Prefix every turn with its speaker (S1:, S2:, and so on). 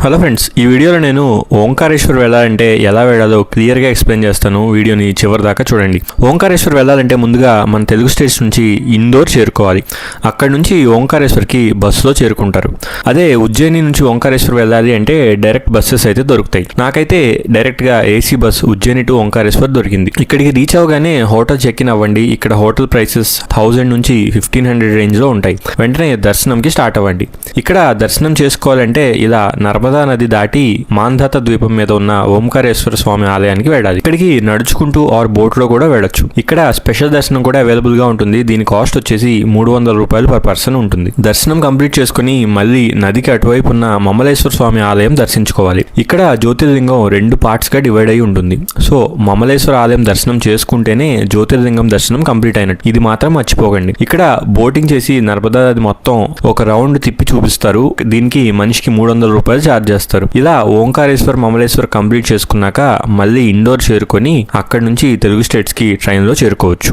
S1: Hello friends, ఈ వీడియోలో నేను ఓంకారేశ్వర్ వెళ్ళాలంటే ఎలా వెళ్ళాలో క్లియర్గా ఎక్స్ప్లెయిన్ చేస్తాను. వీడియోని చివరి దాకా చూడండి. ఓంకారేశ్వర్ వెళ్ళాలంటే ముందుగా మన తెలుగు స్టేట్స్ నుంచి ఇందోర్ చేరుకోవాలి. అక్కడ నుంచి ఓంకారేశ్వర్కి బస్సులో చేరుకుంటారు. అదే ఉజ్జయిని నుంచి ఓంకారేశ్వర్ వెళ్ళాలి అంటే డైరెక్ట్ బస్సెస్ అయితే దొరుకుతాయి. నాకైతే డైరెక్ట్గా AC bus Ujjain to Omkareshwar దొరికింది. ఇక్కడికి రీచ్ అవగానే హోటల్ చెక్ ఇన్ అవ్వండి. ఇక్కడ హోటల్ ప్రైసెస్ 1000 నుంచి 1500 రేంజ్లో ఉంటాయి. వెంటనే దర్శనంకి స్టార్ట్ అవ్వండి. ఇక్కడ దర్శనం చేసుకోవాలంటే ఇలా నర్మదా నది దాటి మాంధాత ద్వీపం మీద ఉన్న ఓంకారేశ్వర స్వామి ఆలయానికి వెళ్ళాలి. ఇక్కడికి నడుచుకుంటూ ఆర్ బోట్ లో కూడా వెళ్ళొచ్చు. ఇక్కడ స్పెషల్ దర్శనం కూడా అవైలబుల్ గా ఉంటుంది. దీని కాస్ట్ వచ్చేసి 300 రూపాయలు పర్ పర్సన్ ఉంటుంది. దర్శనం కంప్లీట్ చేసుకుని మళ్ళీ నదికి అటువైపు ఉన్న మమలేశ్వర స్వామి ఆలయం దర్శించుకోవాలి. ఇక్కడ జ్యోతిర్లింగం 2 పార్ట్స్ గా డివైడ్ అయి ఉంటుంది. సో మమలేశ్వర ఆలయం దర్శనం చేసుకుంటేనే జ్యోతిర్లింగం దర్శనం కంప్లీట్ అయినట్టు. ఇది మాత్రం మర్చిపోకండి. ఇక్కడ బోటింగ్ చేసి నర్మదా నది మొత్తం ఒక రౌండ్ తిప్పి చూపిస్తారు. దీనికి మనిషికి 300 రూపాయలు ఛార్జ్ చేస్తారు. ఇలా ఓంకారేశ్వర్ మమలేశ్వర్ కంప్లీట్ చేసుకున్నాక మళ్ళీ ఇండోర్ చేరుకొని అక్కడి నుంచి తెలుగు స్టేట్స్ కి ట్రైన్ లో చేరుకోవచ్చు.